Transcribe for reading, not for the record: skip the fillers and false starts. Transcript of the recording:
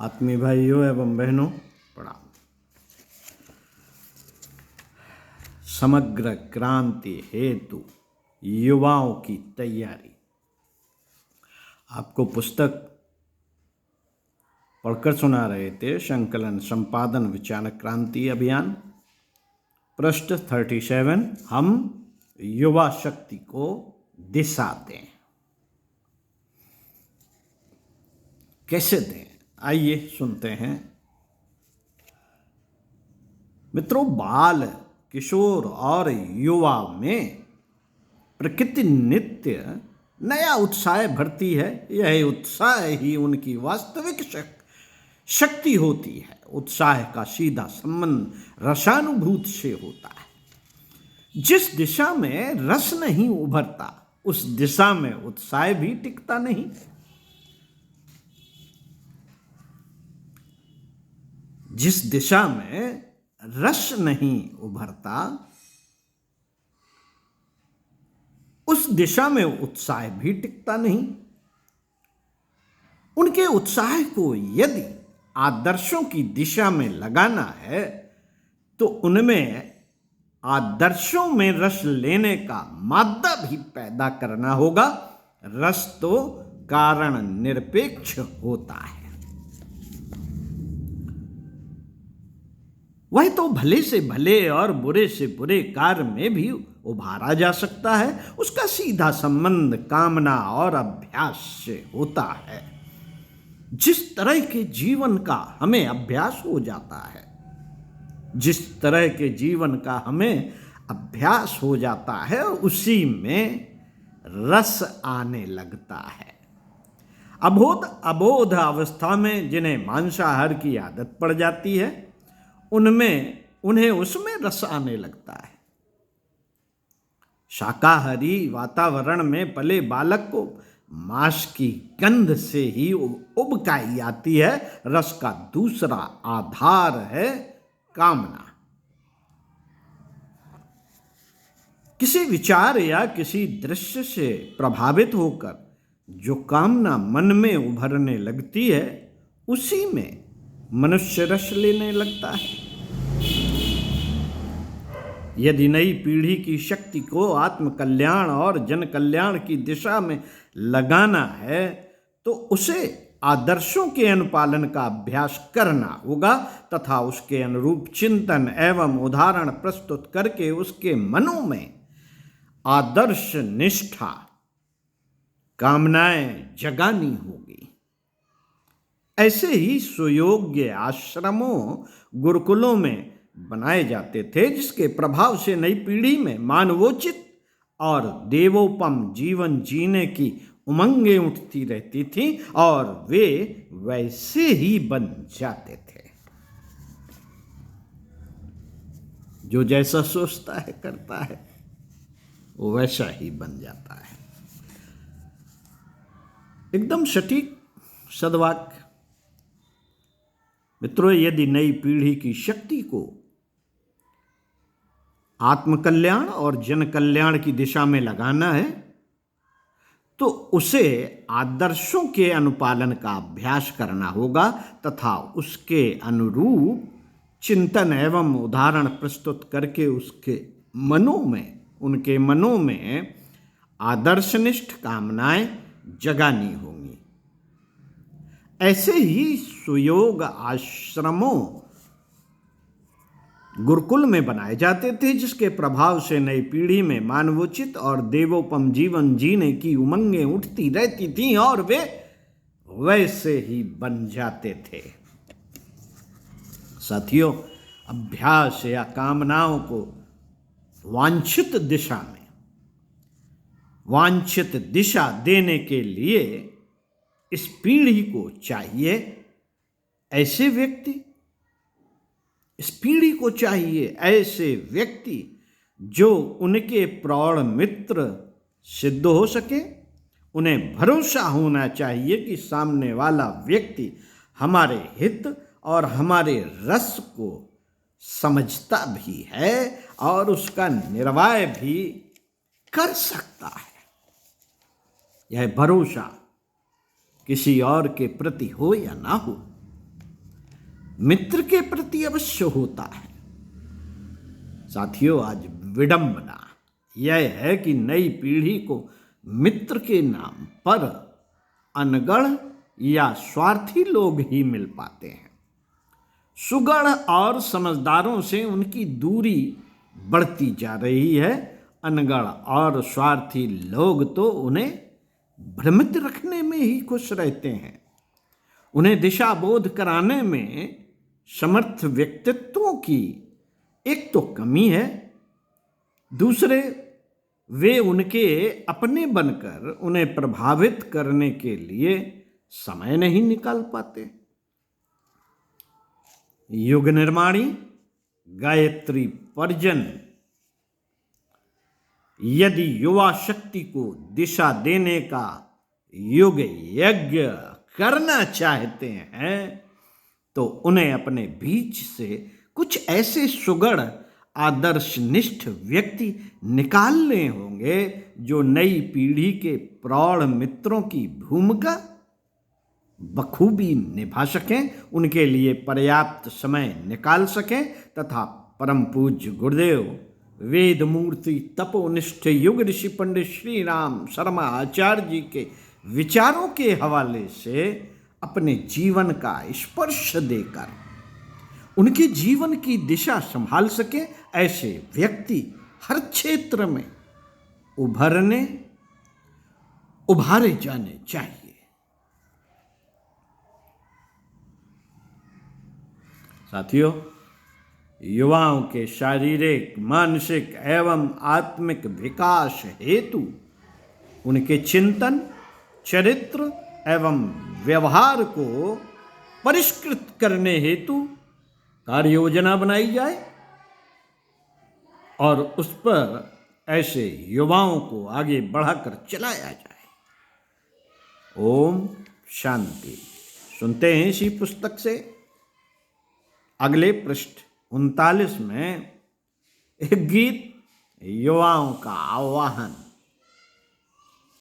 आत्मीय भाइयों एवं बहनों प्रणाम। समग्र क्रांति हेतु युवाओं की तैयारी। आपको पुस्तक पढ़कर सुना रहे थे संकलन संपादन विचार क्रांति अभियान, पृष्ठ 37। हम युवा शक्ति को दिशा दें। कैसे दें, आइए सुनते हैं। मित्रों, बाल, किशोर और युवा में प्रकृति नित्य नया उत्साह भरती है। यह उत्साह ही उनकी वास्तविक शक्ति होती है। उत्साह का सीधा संबंध रसानुभूति से होता है। जिस दिशा में रस नहीं उभरता उस दिशा में उत्साह भी टिकता नहीं। जिस दिशा में रस नहीं उभरता उस दिशा में उत्साह भी टिकता नहीं। उनके उत्साह को यदि आदर्शों की दिशा में लगाना है तो उनमें आदर्शों में रस लेने का मादा भी पैदा करना होगा। रस तो कारण निरपेक्ष होता है। वह तो भले से भले और बुरे से बुरे कार्य में भी उभारा जा सकता है। उसका सीधा संबंध कामना और अभ्यास से होता है। जिस तरह के जीवन का हमें अभ्यास हो जाता है, जिस तरह के जीवन का हमें अभ्यास हो जाता है उसी में रस आने लगता है। अबोध अवस्था में जिन्हें मांसाहार की आदत पड़ जाती है उन्हें उसमें रस आने लगता है। शाकाहारी वातावरण में पले बालक को मांस की गंध से ही उबकाई आती है। रस का दूसरा आधार है कामना। किसी विचार या किसी दृश्य से प्रभावित होकर जो कामना मन में उभरने लगती है उसी में मनुष्य रस लेने लगता है। यदि नई पीढ़ी की शक्ति को आत्म कल्याण और जन कल्याण की दिशा में लगाना है तो उसे आदर्शों के अनुपालन का अभ्यास करना होगा तथा उसके अनुरूप चिंतन एवं उदाहरण प्रस्तुत करके उसके मनों में आदर्श निष्ठा कामनाएं जगानी होगी। ऐसे ही सुयोग्य आश्रमों गुरुकुलों में बनाए जाते थे जिसके प्रभाव से नई पीढ़ी में मानवोचित और देवोपम जीवन जीने की उमंगें उठती रहती थी और वे वैसे ही बन जाते थे। जो जैसा सोचता है करता है वो वैसा ही बन जाता है। एकदम सटीक सद्वाक्य। मित्रों, यदि नई पीढ़ी की शक्ति को आत्मकल्याण और जन कल्याण की दिशा में लगाना है तो उसे आदर्शों के अनुपालन का अभ्यास करना होगा तथा उसके अनुरूप चिंतन एवं उदाहरण प्रस्तुत करके उनके मनों में आदर्शनिष्ठ कामनाएं जगानी होंगी। ऐसे ही सुयोग आश्रमों गुरुकुल में बनाए जाते थे जिसके प्रभाव से नई पीढ़ी में मानवोचित और देवोपम जीवन जीने की उमंगें उठती रहती थीं और वे वैसे ही बन जाते थे। साथियों, अभ्यास या कामनाओं को वांछित दिशा देने के लिए इस पीढ़ी को चाहिए ऐसे व्यक्ति जो उनके प्रौढ़ मित्र सिद्ध हो सके। उन्हें भरोसा होना चाहिए कि सामने वाला व्यक्ति हमारे हित और हमारे रस को समझता भी है और उसका निर्वाह भी कर सकता है। यह भरोसा किसी और के प्रति हो या ना हो, मित्र के प्रति अवश्य होता है। साथियों, आज विडंबना यह है कि नई पीढ़ी को मित्र के नाम पर अनगढ़ या स्वार्थी लोग ही मिल पाते हैं। सुगढ़ और समझदारों से उनकी दूरी बढ़ती जा रही है। अनगढ़ और स्वार्थी लोग तो उन्हें भ्रमित रखने में ही खुश रहते हैं। उन्हें दिशा बोध कराने में समर्थ व्यक्तित्वों की एक तो कमी है, दूसरे वे उनके अपने बनकर उन्हें प्रभावित करने के लिए समय नहीं निकाल पाते। युग निर्माणी गायत्री परिजन यदि युवा शक्ति को दिशा देने का युग यज्ञ करना चाहते हैं तो उन्हें अपने बीच से कुछ ऐसे सुगढ़ आदर्शनिष्ठ व्यक्ति निकालने होंगे जो नई पीढ़ी के प्रौढ़ मित्रों की भूमिका बखूबी निभा सकें, उनके लिए पर्याप्त समय निकाल सकें तथा परम पूज्य गुरुदेव वेद मूर्ति तपोनिष्ठ युग ऋषि पंडित श्री राम शर्मा आचार्य जी के विचारों के हवाले से अपने जीवन का स्पर्श देकर उनके जीवन की दिशा संभाल सके। ऐसे व्यक्ति हर क्षेत्र में उभारे जाने चाहिए। साथियों, युवाओं के शारीरिक, मानसिक एवं आत्मिक विकास हेतु उनके चिंतन, चरित्र एवं व्यवहार को परिष्कृत करने हेतु कार्य योजना बनाई जाए और उस पर ऐसे युवाओं को आगे बढ़ाकर चलाया जाए। ओम शांति। सुनते हैं इसी पुस्तक से अगले पृष्ठ 39 में एक गीत, युवाओं का आह्वान।